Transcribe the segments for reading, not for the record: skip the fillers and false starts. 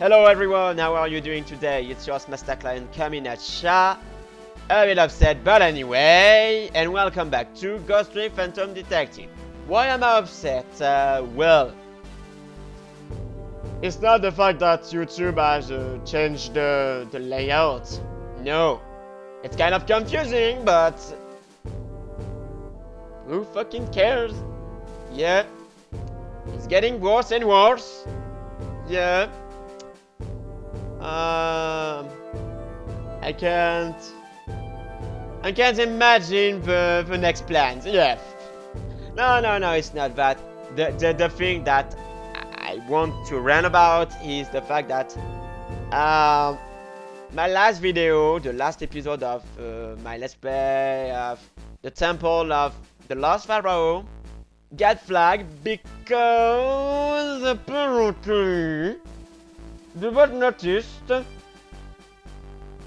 Hello everyone, how are you doing today? It's your Master Client coming at ya. A bit upset, but anyway, and welcome back to Ghost Trick Phantom Detective. Why am I upset? Well, it's not the fact that YouTube has changed the layout. No, it's kind of confusing, but who fucking cares? Yeah, it's getting worse and worse. Yeah. I can't imagine the next plans. Yeah. No, it's not that. The thing that I want to rant about is the fact that my last video, the last episode of my Let's Play of the Temple of the Lost Pharaoh, got flagged because apparently the bot noticed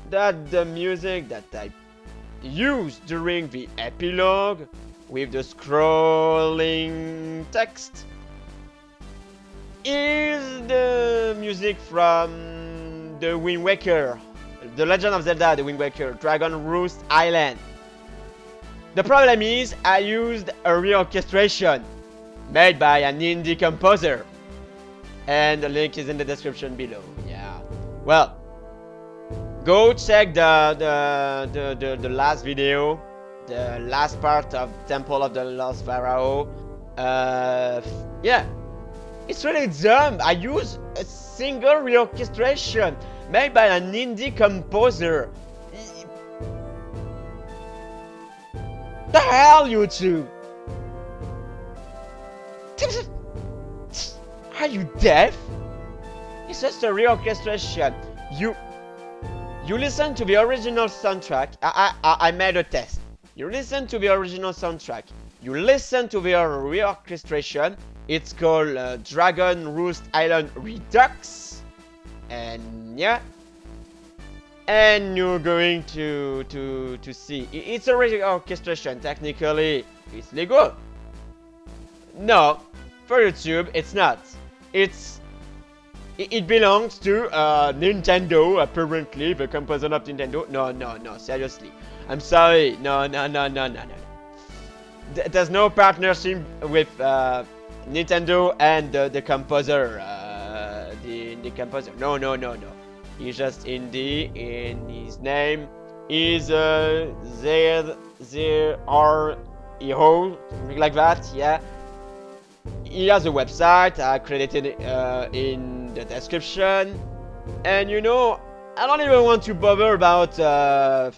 that the music that I used during the epilogue with the scrolling text is the music from the Wind Waker, The Legend of Zelda, the Wind Waker, Dragon Roost Island. The problem is I used a reorchestration made by an indie composer. And the link is in the description below. Yeah. Well, go check the last video, the last part of Temple of the Lost Pharaoh. Yeah, it's really dumb. I use a single reorchestration made by an indie composer. The hell, YouTube! Are you deaf? It's just a reorchestration. You listen to the original soundtrack. I made a test. You listen to the original soundtrack. You listen to the reorchestration. It's called Dragon Roost Island Redux. And yeah. And you're going to see. It's a reorchestration. Technically, it's legal. No, for YouTube, it's not. It belongs to Nintendo, apparently, the composer of Nintendo. No, seriously. I'm sorry. No. There's no partnership with Nintendo and the composer. The composer. No. He's just indie, and his name is ZREO, something like that, yeah. He has a website credited in the description, and you know, I don't even want to bother about the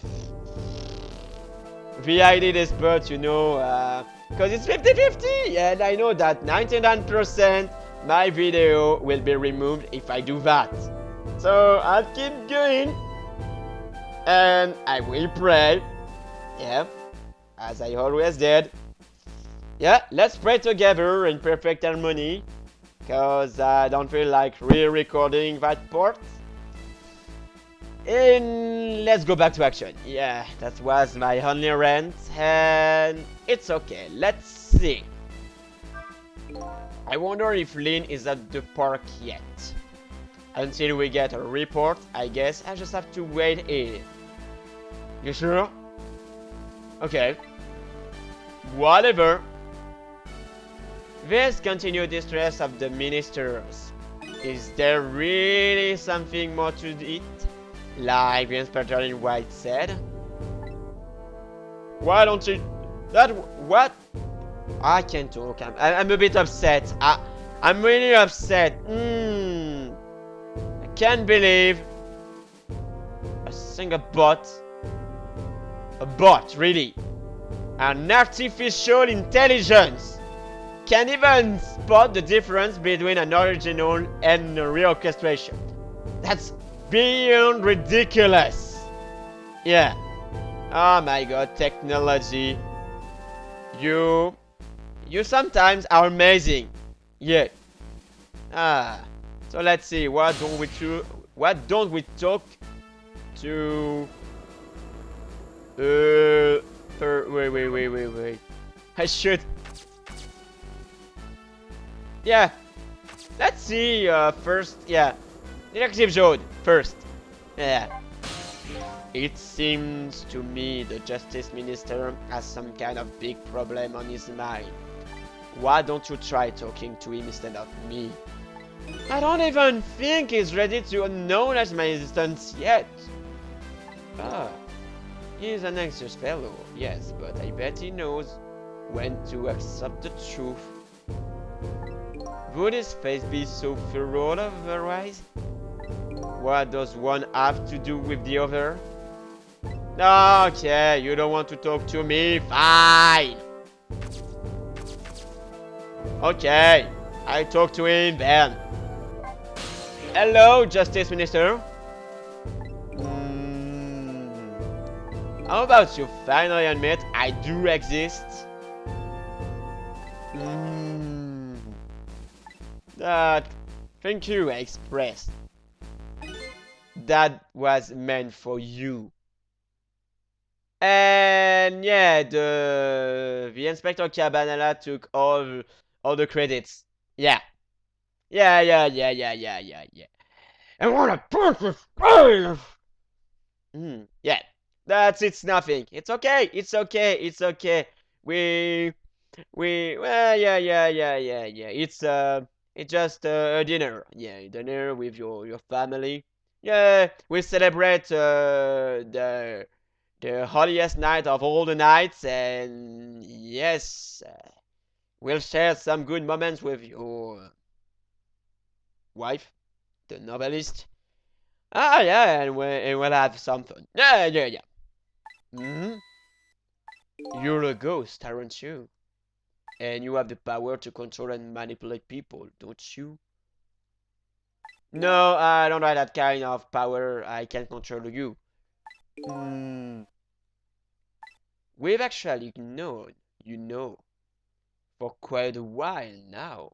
ID expert, you know, because it's 50-50, and I know that 99% my video will be removed if I do that. So I'll keep going, and I will pray, yeah, as I always did. Yeah, let's pray together in perfect harmony, cause I don't feel like re-recording that part. And let's go back to action. Yeah, that was my only rant, and it's okay. Let's see. I wonder if Lynn is at the park yet. Until we get a report, I guess I just have to wait here. You sure? Okay. Whatever. This continued distress of the ministers. Is there really something more to it? Like the inspector in white said? Why don't you... What? I can't talk. I'm a bit upset. I'm really upset. I can't believe a single bot. A bot, really. An artificial intelligence can even spot the difference between an original and a reorchestration. That's beyond ridiculous. Yeah. Oh my god, technology. You sometimes are amazing. Yeah. So let's see. What don't we talk to? Wait. I should. Yeah. Let's see. First, yeah. Detective Jode, first. Yeah. It seems to me the Justice Minister has some kind of big problem on his mind. Why don't you try talking to him instead of me? I don't even think he's ready to acknowledge my existence yet. Ah, he's an anxious fellow, yes, but I bet he knows when to accept the truth. Would his face be so furrowed otherwise? What does one have to do with the other? Okay, you don't want to talk to me, fine! Okay, I talk to him then. Hello, Justice Minister. How about you finally admit I do exist? That thank you expressed. That was meant for you. And yeah, the Inspector Cabanela took all the credits. Yeah. Yeah. And what a perfect face! Yeah. It's nothing. It's okay. It's okay. We well yeah. It's just a dinner. Yeah, dinner with your family. Yeah, we celebrate the holiest night of all the nights, and yes, we'll share some good moments with your wife, the novelist. Ah, yeah, and we'll have some fun. Yeah. Hmm. You're a ghost, aren't you? And you have the power to control and manipulate people, don't you? No, I don't have that kind of power. I can't control you. We've actually known, for quite a while now.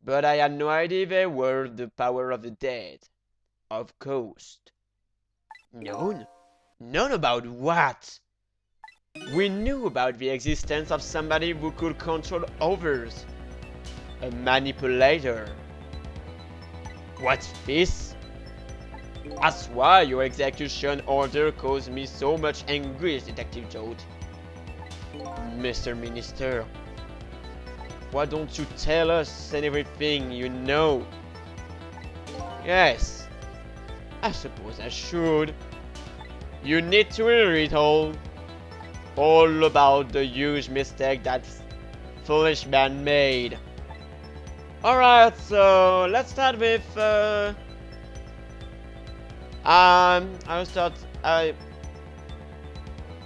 But I had no idea they were the power of the dead, of ghosts. Known? Known about what? We knew about the existence of somebody who could control others. A manipulator. What's this? That's why your execution order caused me so much anguish, Detective Jode. Mr. Minister, why don't you tell us everything you know? Yes, I suppose I should. You need to hear it all. All about the huge mistake that foolish man made. Alright, so let's start with I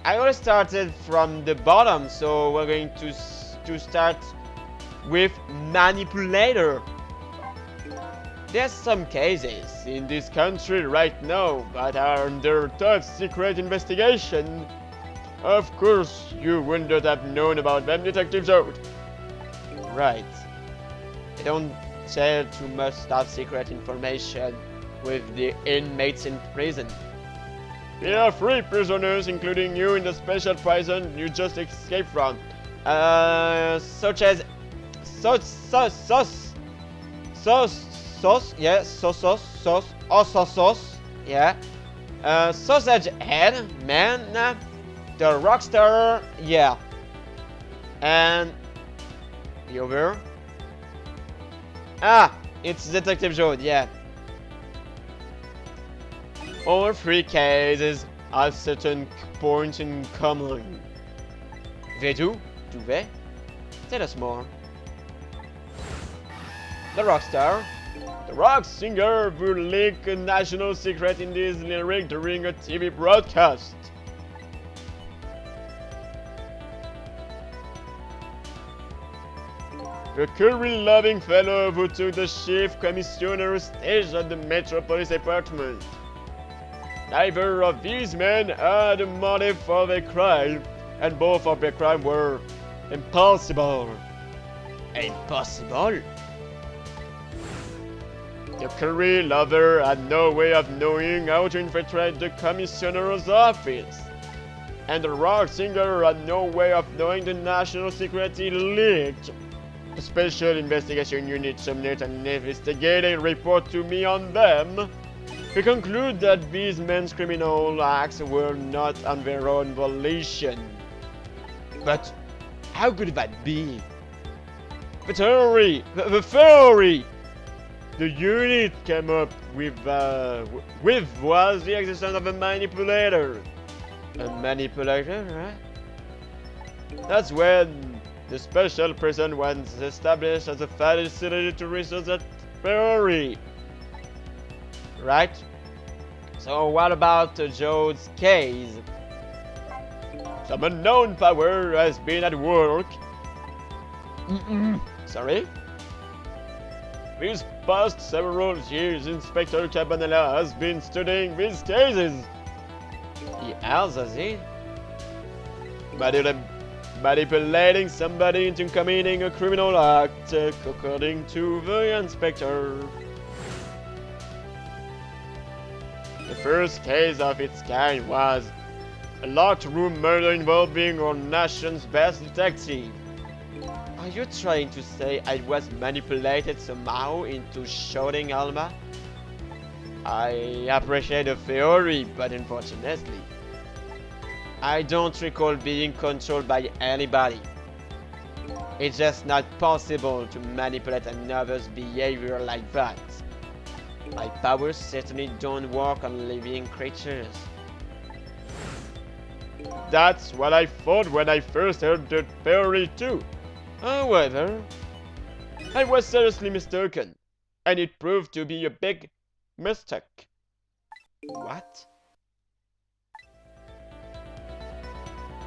already started from the bottom, so we're going to start with manipulator. There's some cases in this country right now that are under top secret investigation. Of course, you wouldn't have known about them, Detective Jode. Right. I don't share too much top secret information with the inmates in prison. There are 3 prisoners, including you, in the special prison you just escaped from. Such as sauce, yeah. Sausage Head, man, the Rockstar, yeah. And the other? Ah, it's Detective Jode, yeah. All 3 cases have certain points in common. They do? Do they? Tell us more. The Rockstar. The rock singer will leak a national secret in his lyric during a TV broadcast. The curry-loving fellow who took the chief commissioner's stage at the Metro Police Department. Neither of these men had a motive for their crime, and both of their crimes were impossible. Impossible? The curry lover had no way of knowing how to infiltrate the commissioner's office, and the rock singer had no way of knowing the national secret he leaked. A special investigation unit submit an investigative report to me on them. We conclude that these men's criminal acts were not on their own volition. But how could that be? The theory the unit came up with was the existence of a manipulator. A manipulator, right? That's when the special prison was established as a facility to research that theory. Right? So what about Jode's case? Some unknown power has been at work. Sorry? These past several years, Inspector Cabanela has been studying these cases. He has he? Manipulating somebody into committing a criminal act, according to the inspector. The first case of its kind was a locked room murder involving our nation's best detective. Are you trying to say I was manipulated somehow into shooting Alma? I appreciate the theory, but unfortunately, I don't recall being controlled by anybody. It's just not possible to manipulate another's behavior like that. My powers certainly don't work on living creatures. That's what I thought when I first heard the theory too. However, I was seriously mistaken, and it proved to be a big mistake. What?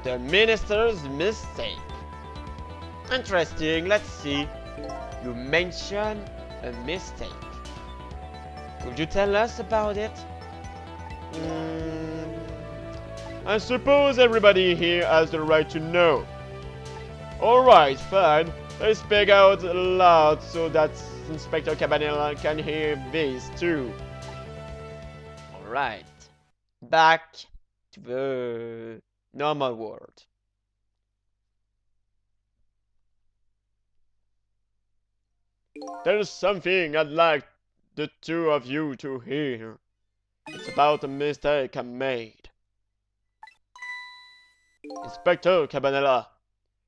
The minister's mistake. Interesting, let's see. You mentioned a mistake. Could you tell us about it? I suppose everybody here has the right to know. Alright, fine. Let's speak out loud so that Inspector Cabanela can hear this too. Alright. Back to the normal world. There's something I'd like the two of you to hear. It's about a mistake I made. Inspector Cabanela,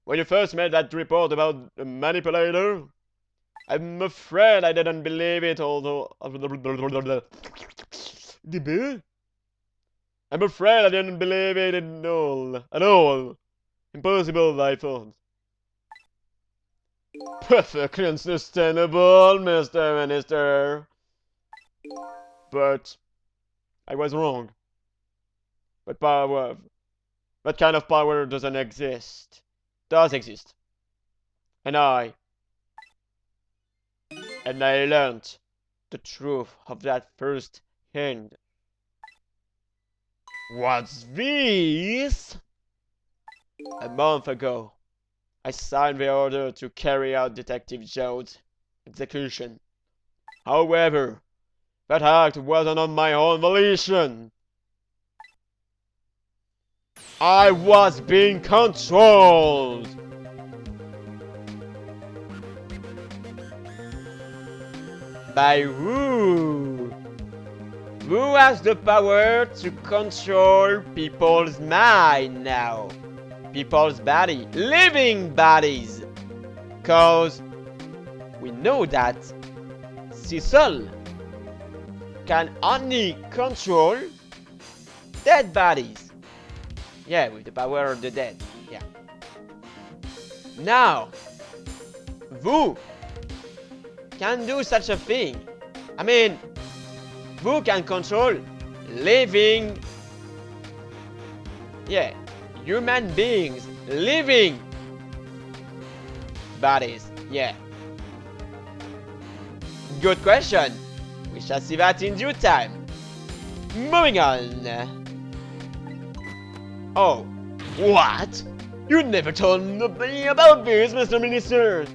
when you first made that report about a manipulator, I'm afraid I didn't believe it, although... I'm afraid I didn't believe it at all. Impossible, I thought. Perfectly understandable, Mr. Minister. But I was wrong. But power, that kind of power doesn't exist. Does exist. And I learned the truth of that first hand. What's this? A month ago, I signed the order to carry out Detective Jode's execution. However, that act wasn't on my own volition. I was being controlled. By who? Who has the power to control people's mind now? People's body, living bodies. Cause we know that Cecil can only control dead bodies. Yeah, with the power of the dead. Yeah. Now, who can do such a thing? I mean, who can control living, yeah, human beings, living bodies, yeah. Good question. We shall see that in due time. Moving on. Oh, what? You never told me about this, Mr. Minister.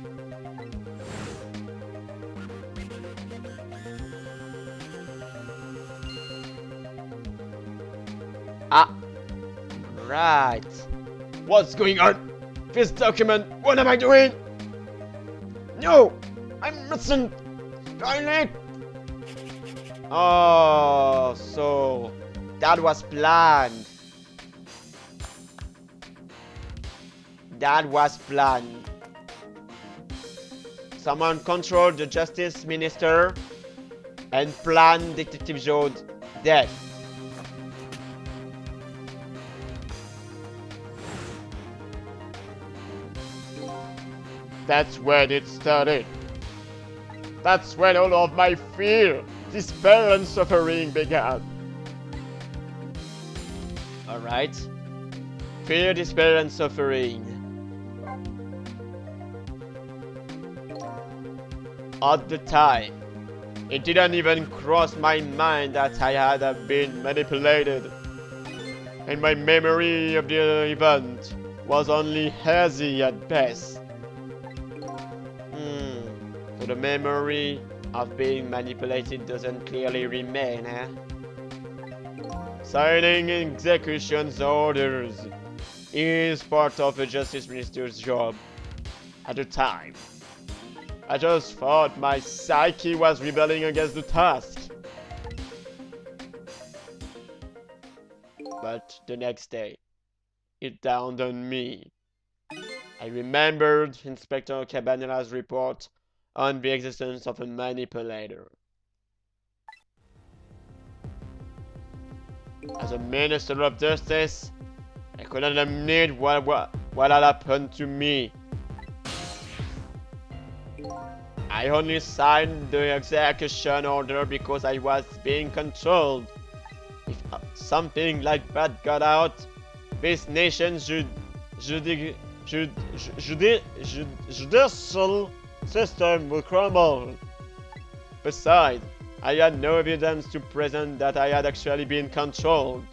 Ah, right. What's going on? This document, what am I doing? No! I mustn't! Skynet! Oh, so that was planned. That was planned. Someone controlled the justice minister and planned Detective Joe's death. That's when it started. That's when all of my fear, despair and suffering began. Alright. Fear, despair and suffering. At the time, it didn't even cross my mind that I had been manipulated. And my memory of the event was only hazy at best. So the memory of being manipulated doesn't clearly remain, eh? Signing execution orders is part of a justice minister's job. At the time, I just thought my psyche was rebelling against the task. But the next day, it dawned on me. I remembered Inspector Cabanella's report on the existence of a manipulator. As a Minister of Justice, I couldn't admit what had happened to me. I only signed the execution order because I was being controlled. If something like that got out, this nation's judicial system will crumble. Besides, I had no evidence to present that I had actually been controlled.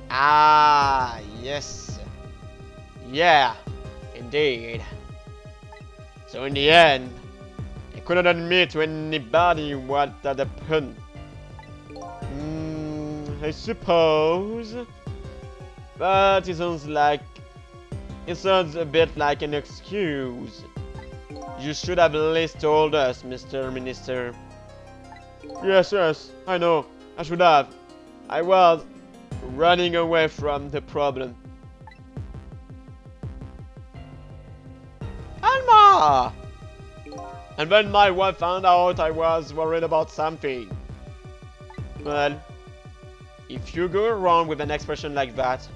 Ah, yes. Yeah, indeed. So in the end, I couldn't admit to anybody what had happened. I suppose. But it sounds a bit like an excuse. You should have at least told us, Mr. Minister. Yes, I know. I should have. I was running away from the problem. Alma! And when my wife found out I was worried about something. Well, if you go around with an expression like that,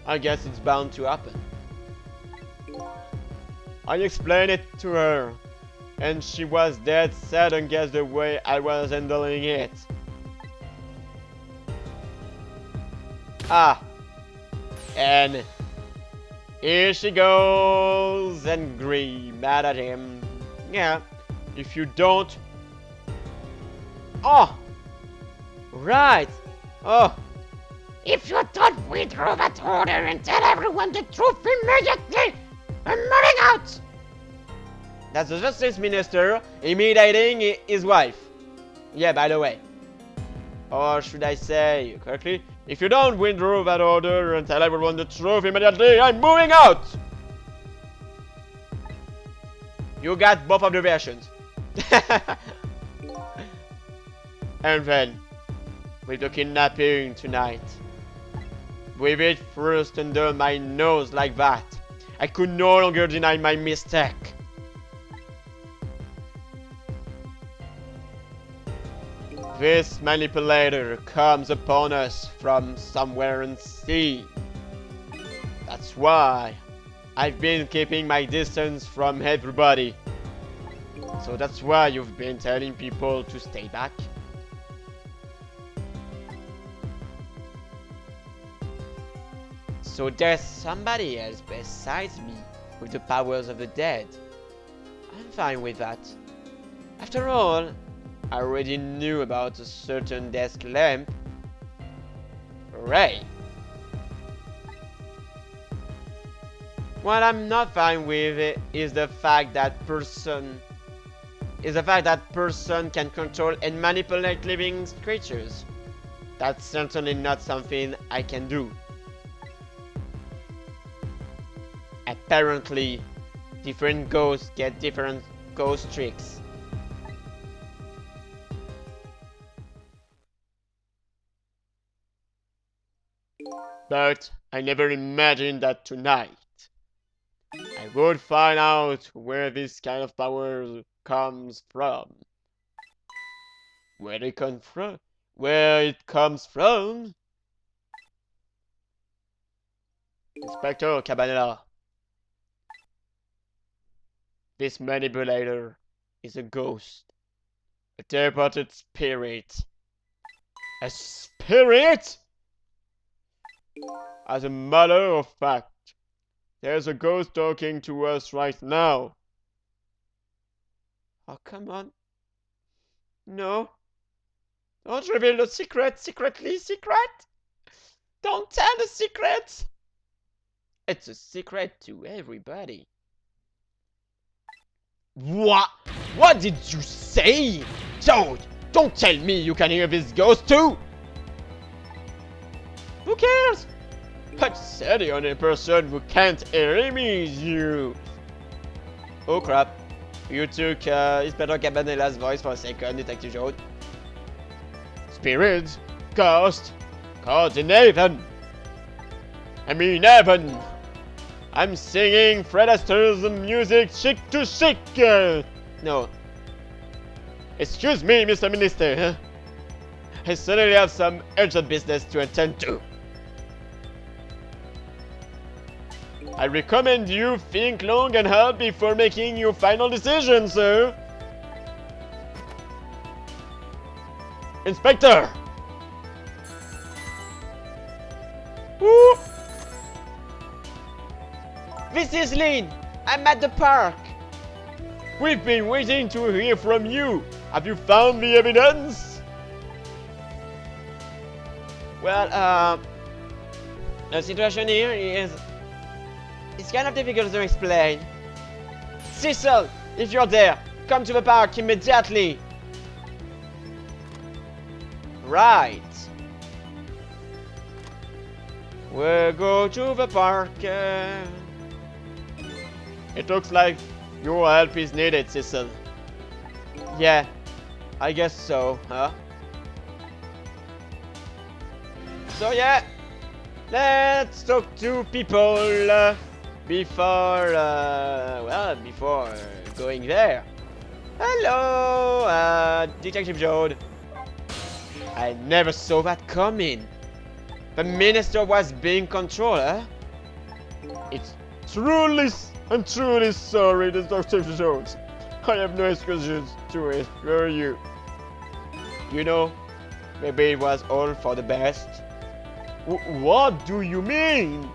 I guess it's bound to happen. I explained it to her, and she was dead set against the way I was handling it. Ah, and here she goes, angry, mad at him. Yeah, if you don't... Oh! Right! Oh! If you don't withdraw that order and tell everyone the truth immediately, I'm moving out! That's the Justice Minister imitating his wife. Yeah, by the way. Or should I say correctly? If you don't withdraw that order and tell everyone the truth immediately, I'm moving out! You got both of the versions. And then, with the kidnapping tonight, with it thrust under my nose like that, I could no longer deny my mistake. This manipulator comes upon us from somewhere unseen. That's why I've been keeping my distance from everybody. So that's why you've been telling people to stay back. So there's somebody else besides me with the powers of the dead. I'm fine with that. After all, I already knew about a certain desk lamp. Hooray! What I'm not fine with is the fact that person can control and manipulate living creatures. That's certainly not something I can do. Apparently, different ghosts get different ghost tricks. But I never imagined that tonight I would find out where this kind of power comes from. Where it comes from? Where it comes from? Inspector Cabanela. This manipulator is a ghost. A teleported spirit. A spirit? As a matter of fact, there's a ghost talking to us right now. Oh, come on. No. Don't reveal the secret secretly, secret! Don't tell the secret! It's a secret to everybody. What? What did you say? Don't tell me you can hear this ghost too! Who cares? I said the only person who can't hear me is you. Oh crap. You took Inspector Cabanela's voice for a second, Detective Jode. Spirit, ghost, coordination. I mean heaven. I'm singing Fred Astaire's music chic to chic. No. Excuse me, Mr. Minister. I suddenly have some urgent business to attend to. I recommend you think long and hard before making your final decision, sir. Inspector! Woo! This is Lynn. I'm at the park. We've been waiting to hear from you. Have you found the evidence? Well, the situation here is... It's kind of difficult to explain. Cecil, if you're there, come to the park immediately. Right. We'll go to the park. It looks like your help is needed, Cecil. Yeah, I guess so, huh? So yeah, let's talk to people before going there. Hello, Detective Jode. I never saw that coming. The minister was being controlled, huh? It's I'm truly sorry, Detective Jode. I have no excuses to it. Where are you? You know, maybe it was all for the best. What do you mean?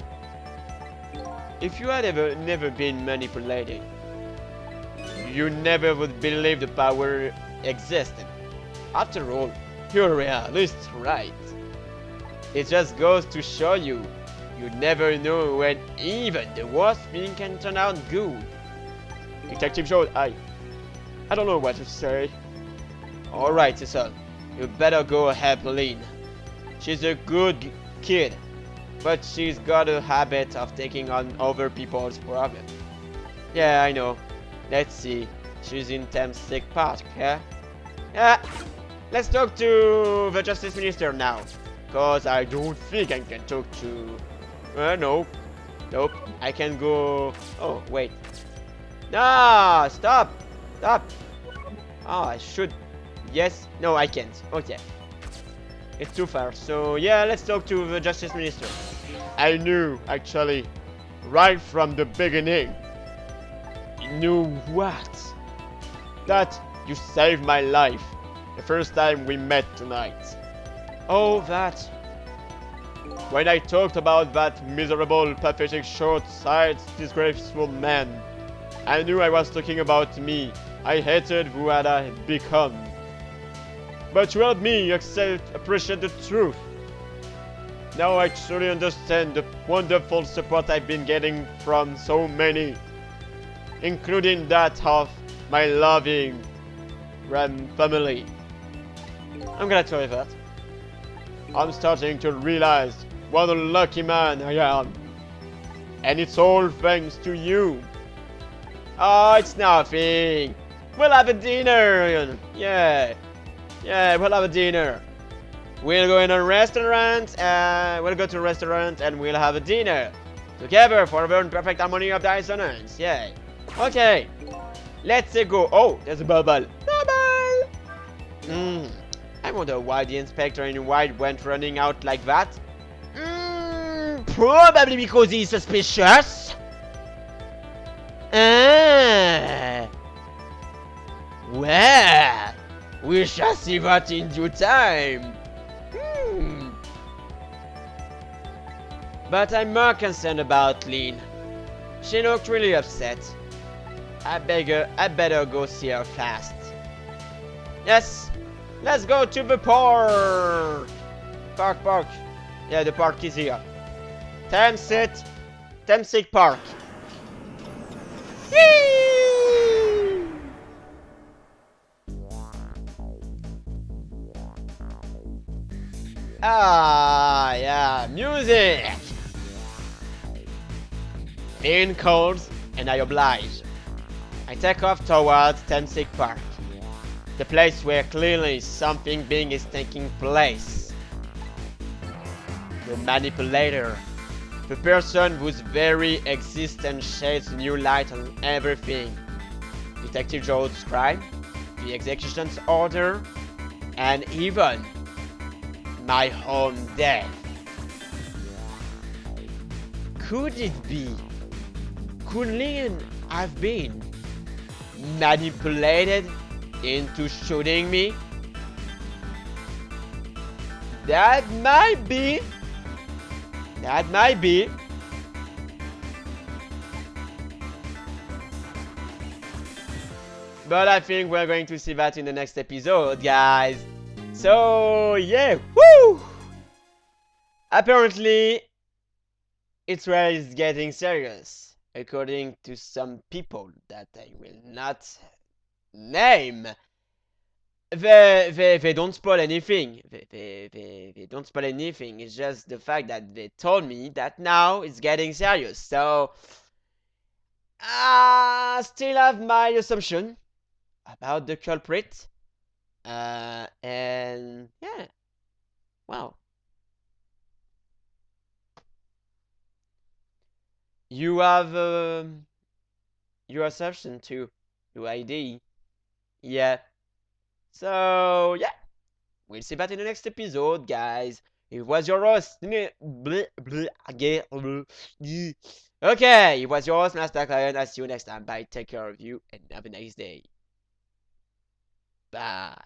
If you had never been manipulated, you never would believe the power existed. After all, you're a realist, right? It just goes to show you, you never know when even the worst thing can turn out good. Detective Jode, I don't know what to say. Alright, Cecil, you better go help Lynn. She's a good kid, but she's got a habit of taking on other people's problems. Yeah, I know. Let's see. She's in Thames Sick Park, yeah? Yeah. Let's talk to the Justice Minister now. Cause I don't think I can talk to... no. Nope. I can go... Oh, wait. No! Stop! Stop! Oh, I should... Yes? No, I can't. Okay. It's too far. So, yeah, let's talk to the Justice Minister. I knew, actually, right from the beginning. You knew what? That you saved my life the first time we met tonight. Oh, that. When I talked about that miserable, pathetic, short-sighted, disgraceful man, I knew I was talking about me. I hated who had I become. But you helped me appreciate the truth. Now I truly understand the wonderful support I've been getting from so many, including that of my loving family. I'm gonna tell you that. I'm starting to realize what a lucky man I am. And it's all thanks to you. Oh, it's nothing. We'll have a dinner. Yeah. Yeah, we'll have a dinner. We'll go in a restaurant. We'll go to a restaurant and we'll have a dinner together for the perfect harmony of dissonance. Yeah. Okay. Let's go. Oh, there's a bubble. Bubble. I wonder why the inspector in white went running out like that. Probably because he's suspicious. Well, we shall see that in due time. But I'm more concerned about Lynn. She looked really upset. I better go see her fast. Yes, let's go to the park. Park. Yeah, the park is here. Thamesik Park. Whee! Ah, yeah, music. Lynn calls, and I oblige. I take off towards Thamesik Park, the place where clearly something big is taking place. The manipulator, the person whose very existence sheds new light on everything. Detective Joe's crime, the execution's order, and even my own death. Could it be? Could Lynn have been manipulated into shooting me? That might be. But I think we're going to see that in the next episode, guys. So, yeah, woo! Apparently, it's where it's getting serious, according to some people that I will not name. They don't spoil anything. They don't spoil anything. It's just the fact that they told me that now it's getting serious. So, I still have my assumption about the culprit. And yeah, wow. You have your assumption too, your ID. Yeah. So yeah, we'll see that in the next episode, guys. It was your host. Okay, it was your host, Master Client. I'll see you next time. Bye. Take care of you and have a nice day. Bye.